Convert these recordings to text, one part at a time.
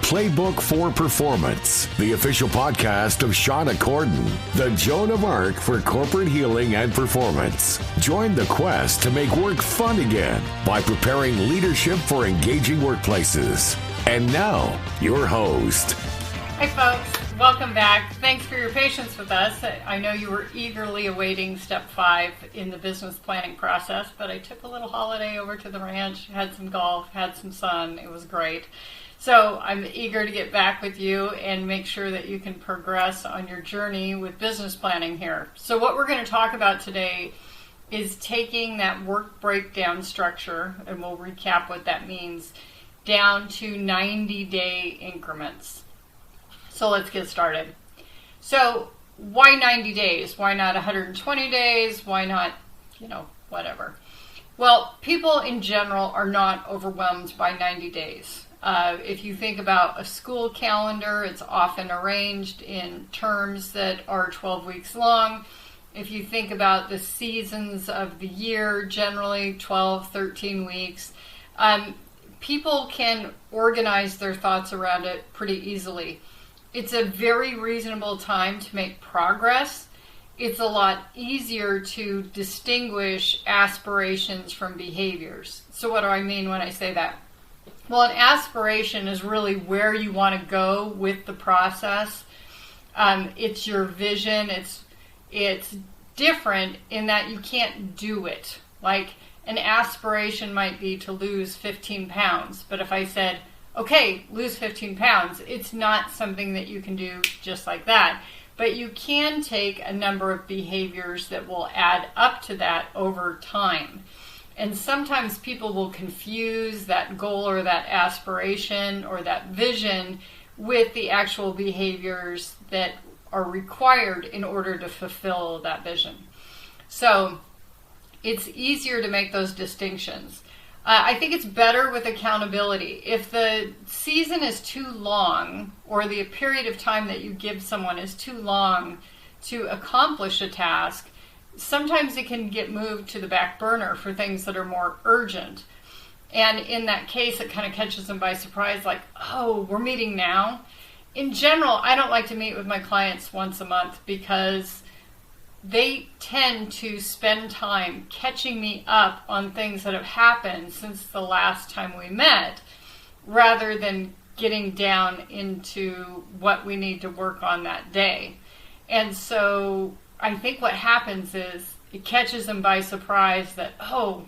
Playbook for Performance, the official podcast of Shauna Corden, the Joan of Arc for corporate healing and performance. Join the quest to make work fun again by preparing leadership for engaging workplaces. And now, your host. Hi, folks. Welcome back. Thanks for your patience with us. I know you were eagerly awaiting step 5 in the business planning process, but I took a little holiday over to the ranch, had some golf, had some sun. It was great. So I'm eager to get back with you and make sure that you can progress on your journey with business planning here. So what we're going to talk about today is taking that work breakdown structure, and we'll recap what that means, down to 90-day increments. So let's get started. So why 90 days? Why not 120 days? Why not, whatever? Well, people in general are not overwhelmed by 90 days. If you think about a school calendar, it's often arranged in terms that are 12 weeks long. If you think about the seasons of the year, generally 12, 13 weeks, people can organize their thoughts around it pretty easily. It's a very reasonable time to make progress. It's a lot easier to distinguish aspirations from behaviors. So what do I mean when I say that? Well, an aspiration is really where you want to go with the process. It's your vision. It's different in that you can't do it. Like an aspiration might be to lose 15 pounds. But if I said, okay, lose 15 pounds, it's not something that you can do just like that. But you can take a number of behaviors that will add up to that over time. And sometimes people will confuse that goal or that aspiration or that vision with the actual behaviors that are required in order to fulfill that vision. So it's easier to make those distinctions. I think it's better with accountability. If the season is too long, or the period of time that you give someone is too long to accomplish a task, sometimes it can get moved to the back burner for things that are more urgent. And in that case, it kind of catches them by surprise, like, oh, we're meeting now? In general, I don't like to meet with my clients once a month because they tend to spend time catching me up on things that have happened since the last time we met, rather than getting down into what we need to work on that day. And so I think what happens is it catches them by surprise that, oh,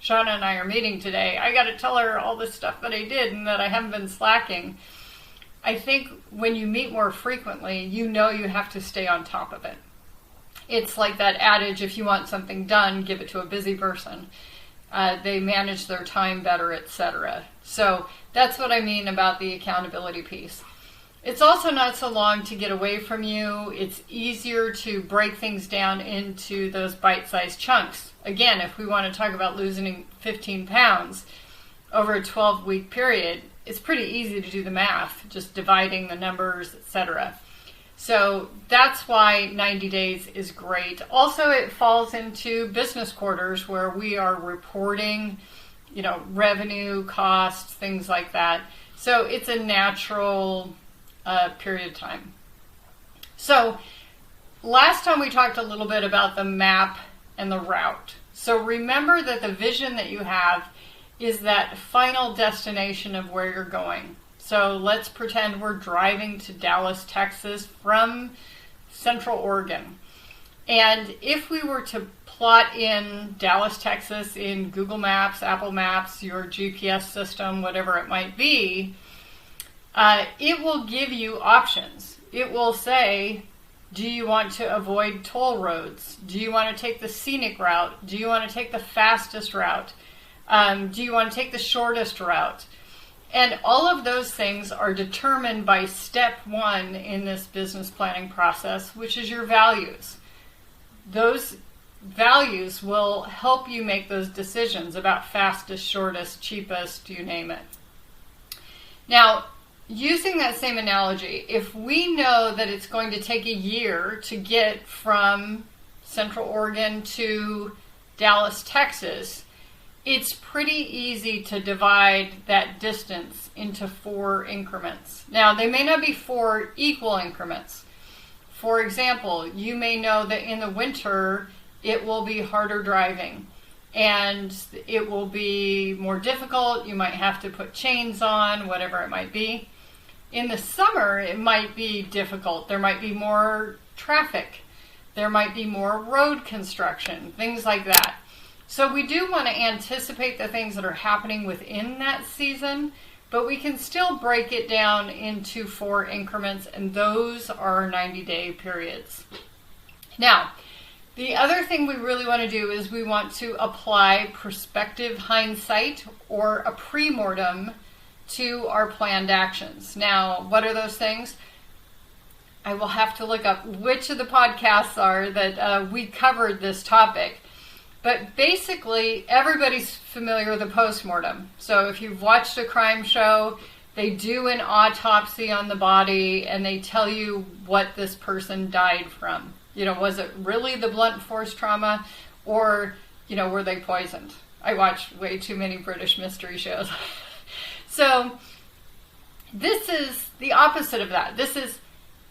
Shauna and I are meeting today. I got to tell her all this stuff that I did and that I haven't been slacking. I think when you meet more frequently, you have to stay on top of it. It's like that adage, if you want something done, give it to a busy person. They manage their time better, etc. So that's what I mean about the accountability piece. It's also not so long to get away from you. It's easier to break things down into those bite-sized chunks. Again, if we want to talk about losing 15 pounds over a 12-week period, it's pretty easy to do the math, just dividing the numbers, etc. So that's why 90 days is great. Also, it falls into business quarters where we are reporting, revenue, costs, things like that. So it's a natural period of time. So last time we talked a little bit about the map and the route. So remember that the vision that you have is that final destination of where you're going. So let's pretend we're driving to Dallas, Texas from Central Oregon. And if we were to plot in Dallas, Texas in Google Maps, Apple Maps, your GPS system, whatever it might be, it will give you options. It will say, do you want to avoid toll roads? Do you want to take the scenic route? Do you want to take the fastest route? Do you want to take the shortest route? And all of those things are determined by step 1 in this business planning process, which is your values. Those values will help you make those decisions about fastest, shortest, cheapest, you name it. Now, using that same analogy, if we know that it's going to take a year to get from Central Oregon to Dallas, Texas, it's pretty easy to divide that distance into 4 increments. Now, they may not be 4 equal increments. For example, you may know that in the winter, it will be harder driving and it will be more difficult. You might have to put chains on, whatever it might be. In the summer, it might be difficult. There might be more traffic. There might be more road construction, things like that. So we do want to anticipate the things that are happening within that season, but we can still break it down into 4 increments, and those are 90-day periods. Now, the other thing we really want to do is we want to apply prospective hindsight or a pre-mortem to our planned actions. Now, what are those things? I will have to look up which of the podcasts are that we covered this topic. But basically, everybody's familiar with a postmortem. So if you've watched a crime show, they do an autopsy on the body and they tell you what this person died from. Was it really the blunt force trauma, or, were they poisoned? I watch way too many British mystery shows. So this is the opposite of that. This is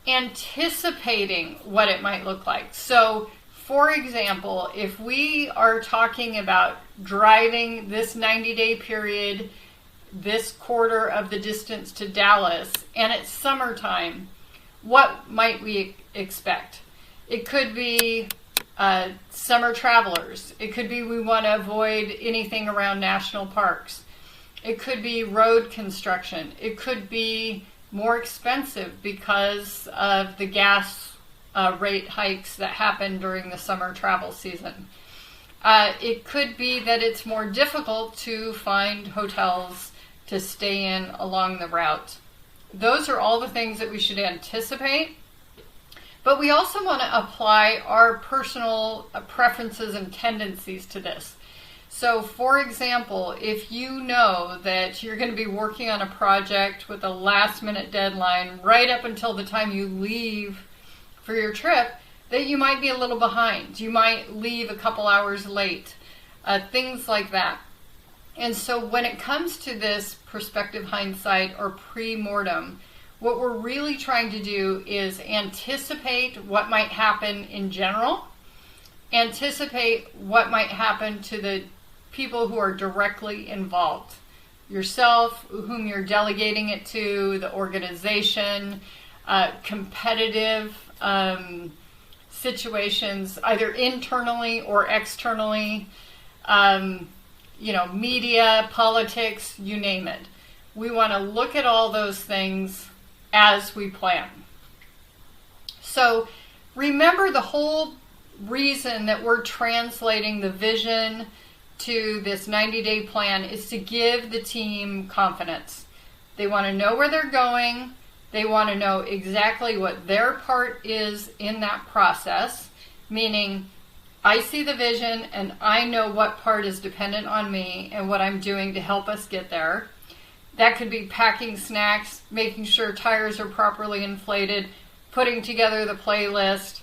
anticipating what it might look like. So, for example, if we are talking about driving this 90-day period, this quarter of the distance to Dallas, and it's summertime, what might we expect? It could be summer travelers. It could be we want to avoid anything around national parks. It could be road construction. It could be more expensive because of the gas rate hikes that happen during the summer travel season. It could be that it's more difficult to find hotels to stay in along the route. Those are all the things that we should anticipate. But we also want to apply our personal preferences and tendencies to this. So, for example, if you know that you're going to be working on a project with a last-minute deadline right up until the time you leave for your trip, that you might be a little behind. You might leave a couple hours late, things like that. And so when it comes to this prospective hindsight or pre-mortem, what we're really trying to do is anticipate what might happen in general, anticipate what might happen to the people who are directly involved. Yourself, whom you're delegating it to, the organization, competitive situations, either internally or externally, media, politics, you name it. We want to look at all those things as we plan. So remember, the whole reason that we're translating the vision to this 90-day plan is to give the team confidence. They want to know where they're going. They want to know exactly what their part is in that process, meaning I see the vision and I know what part is dependent on me and what I'm doing to help us get there. That could be packing snacks, making sure tires are properly inflated, putting together the playlist,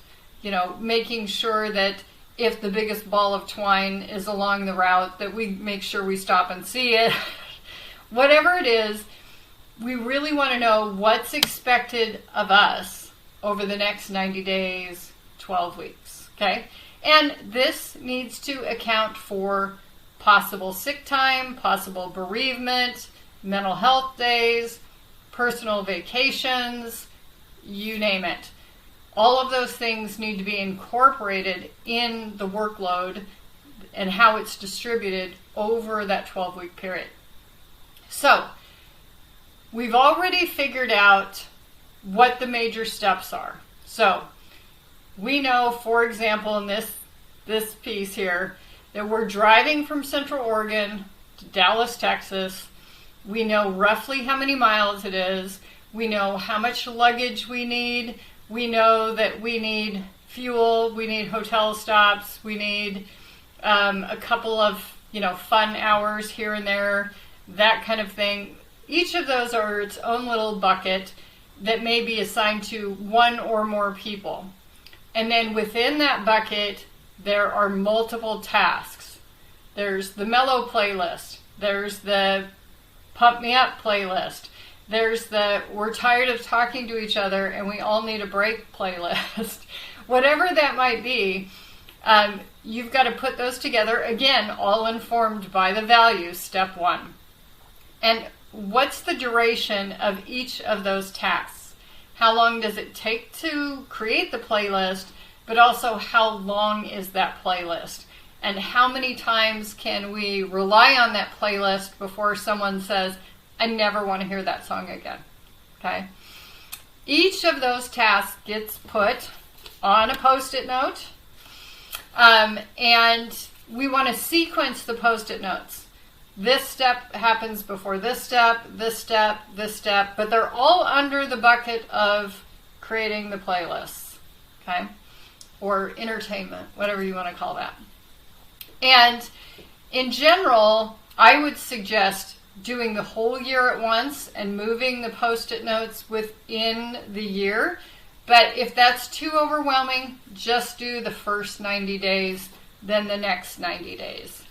making sure that if the biggest ball of twine is along the route, that we make sure we stop and see it. Whatever it is, we really want to know what's expected of us over the next 90 days, 12 weeks, okay? And this needs to account for possible sick time, possible bereavement, mental health days, personal vacations, you name it. All of those things need to be incorporated in the workload and how it's distributed over that 12-week period. So, we've already figured out what the major steps are. So, we know, for example, in this piece here, that we're driving from Central Oregon to Dallas, Texas. We know roughly how many miles it is. We know how much luggage we need. We know that we need fuel. We need hotel stops. We need a couple of, fun hours here and there, that kind of thing. Each of those are its own little bucket that may be assigned to one or more people. And then within that bucket, there are multiple tasks. There's the mellow playlist. There's the pump me up playlist. There's the we're tired of talking to each other and we all need a break playlist. Whatever that might be, you've got to put those together, again, all informed by the values, step 1. And what's the duration of each of those tasks? How long does it take to create the playlist, but also how long is that playlist? And how many times can we rely on that playlist before someone says, I never want to hear that song again? Okay. Each of those tasks gets put on a Post-it note, and we want to sequence the Post-it notes. This step happens before this step, this step, this step, but they're all under the bucket of creating the playlists, okay? Or entertainment, whatever you want to call that. And in general, I would suggest doing the whole year at once and moving the Post-it notes within the year. But if that's too overwhelming, just do the first 90 days, then the next 90 days.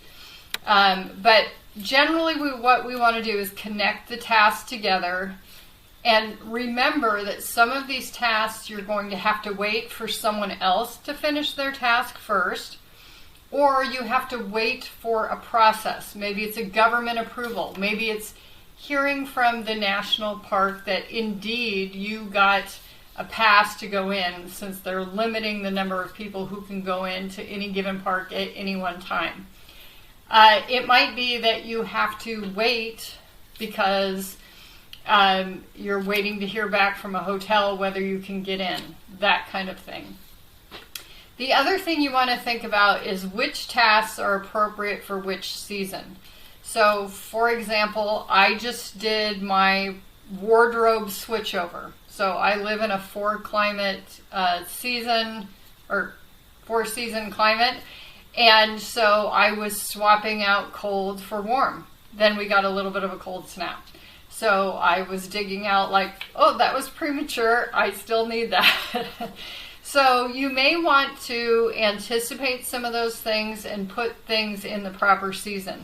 But generally, what we want to do is connect the tasks together. And remember that some of these tasks, you're going to have to wait for someone else to finish their task first. Or you have to wait for a process. Maybe it's a government approval. Maybe it's hearing from the national park that indeed you got a pass to go in, since they're limiting the number of people who can go into any given park at any one time. It might be that you have to wait because you're waiting to hear back from a hotel whether you can get in, that kind of thing. The other thing you want to think about is which tasks are appropriate for which season. So, for example, I just did my wardrobe switchover. So I live in a 4-season climate, and so I was swapping out cold for warm. Then we got a little bit of a cold snap. So I was digging out like, oh, that was premature. I still need that. So you may want to anticipate some of those things and put things in the proper season.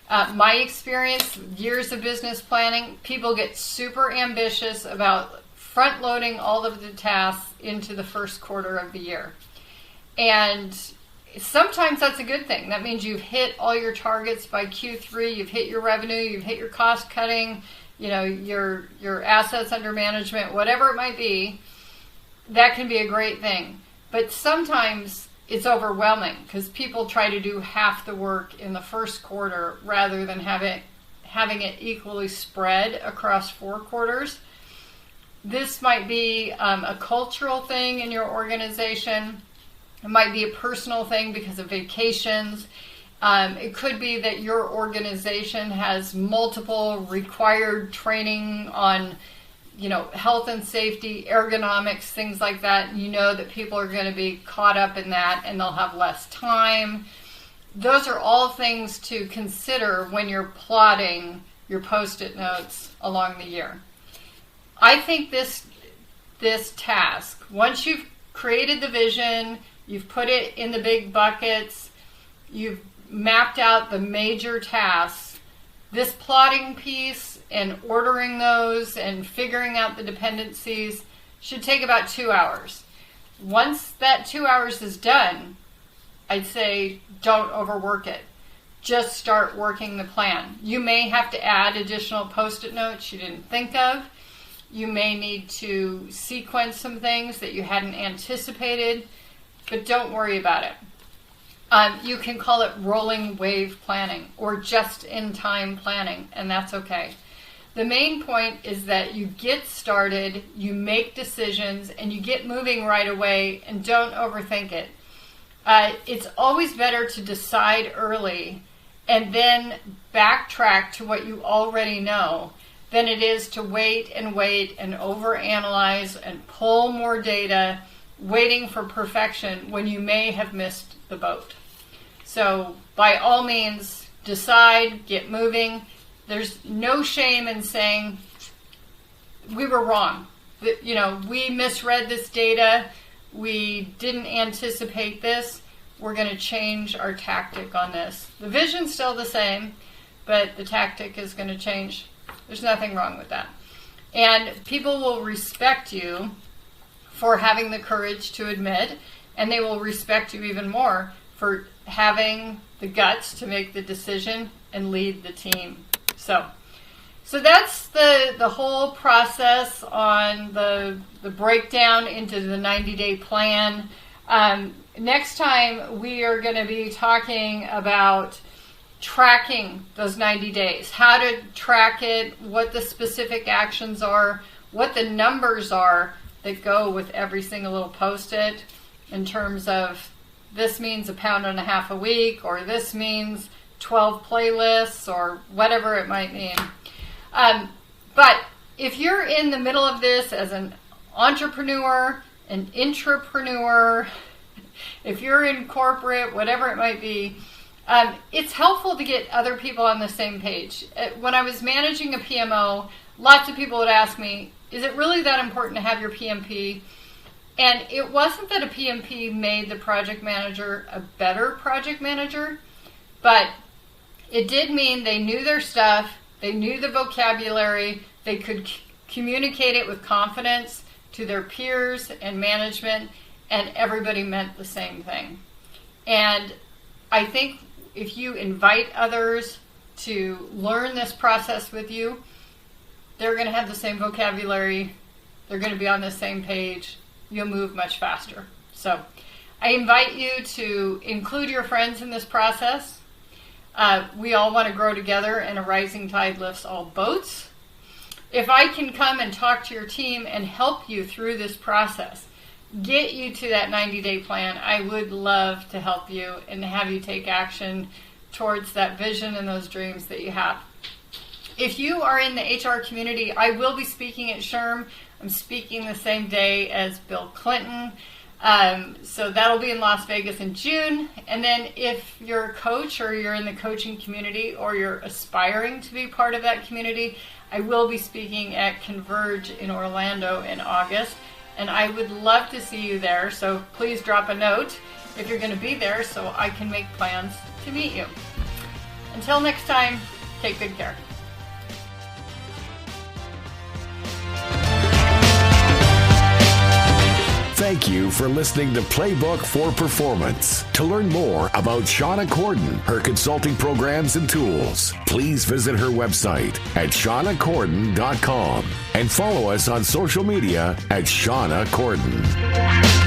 My experience, years of business planning, people get super ambitious about front-loading all of the tasks into the first quarter of the year. And sometimes that's a good thing. That means you've hit all your targets by Q3, you've hit your revenue, you've hit your cost cutting, your assets under management, whatever it might be. That can be a great thing. But sometimes it's overwhelming because people try to do half the work in the first quarter rather than having it equally spread across 4 quarters. This might be a cultural thing in your organization. It might be a personal thing because of vacations. It could be that your organization has multiple required training on health and safety, ergonomics, things like that. You know that people are going to be caught up in that and they'll have less time. Those are all things to consider when you're plotting your Post-it notes along the year. I think this task, once you've created the vision, you've put it in the big buckets, you've mapped out the major tasks, this plotting piece and ordering those and figuring out the dependencies should take about 2 hours. Once that 2 hours is done, I'd say don't overwork it. Just start working the plan. You may have to add additional Post-it notes you didn't think of. You may need to sequence some things that you hadn't anticipated, but don't worry about it. You can call it rolling wave planning or just-in-time planning, and that's okay. The main point is that you get started, you make decisions, and you get moving right away, and don't overthink it. It's always better to decide early and then backtrack to what you already know than it is to wait and overanalyze and pull more data, waiting for perfection when you may have missed the boat. So by all means, decide, get moving. There's no shame in saying, we were wrong. We misread this data. We didn't anticipate this. we're going to change our tactic on this. The vision's still the same, but the tactic is going to change. There's nothing wrong with that. And people will respect you for having the courage to admit, and they will respect you even more for having the guts to make the decision and lead the team. So that's the whole process on the breakdown into the 90-day plan. Next time we are going to be talking about tracking those 90 days, how to track it, what the specific actions are, what the numbers are that go with every single little post-it in terms of this means 1.5 pounds a week, or this means 12 playlists, or whatever it might mean. But if you're in the middle of this as an entrepreneur, an intrapreneur, if you're in corporate, whatever it might be, it's helpful to get other people on the same page. When I was managing a PMO, lots of people would ask me, is it really that important to have your PMP? And it wasn't that a PMP made the project manager a better project manager, but it did mean they knew their stuff, they knew the vocabulary, they could communicate it with confidence to their peers and management, and everybody meant the same thing. And I think if you invite others to learn this process with you, they're going to have the same vocabulary, they're going to be on the same page, you'll move much faster. So I invite you to include your friends in this process. We all want to grow together, and a rising tide lifts all boats. If I can come and talk to your team and help you through this process, get you to that 90-day plan, I would love to help you and have you take action towards that vision and those dreams that you have. If you are in the HR community, I will be speaking at SHRM. I'm speaking the same day as Bill Clinton. So that'll be in Las Vegas in June. And then if you're a coach, or you're in the coaching community, or you're aspiring to be part of that community, I will be speaking at Converge in Orlando in August. And I would love to see you there. So please drop a note if you're going to be there so I can make plans to meet you. Until next time, take good care. Thank you for listening to Playbook for Performance. To learn more about Shauna Corden, her consulting programs and tools, please visit her website at shaunacorden.com and follow us on social media at Shauna Corden.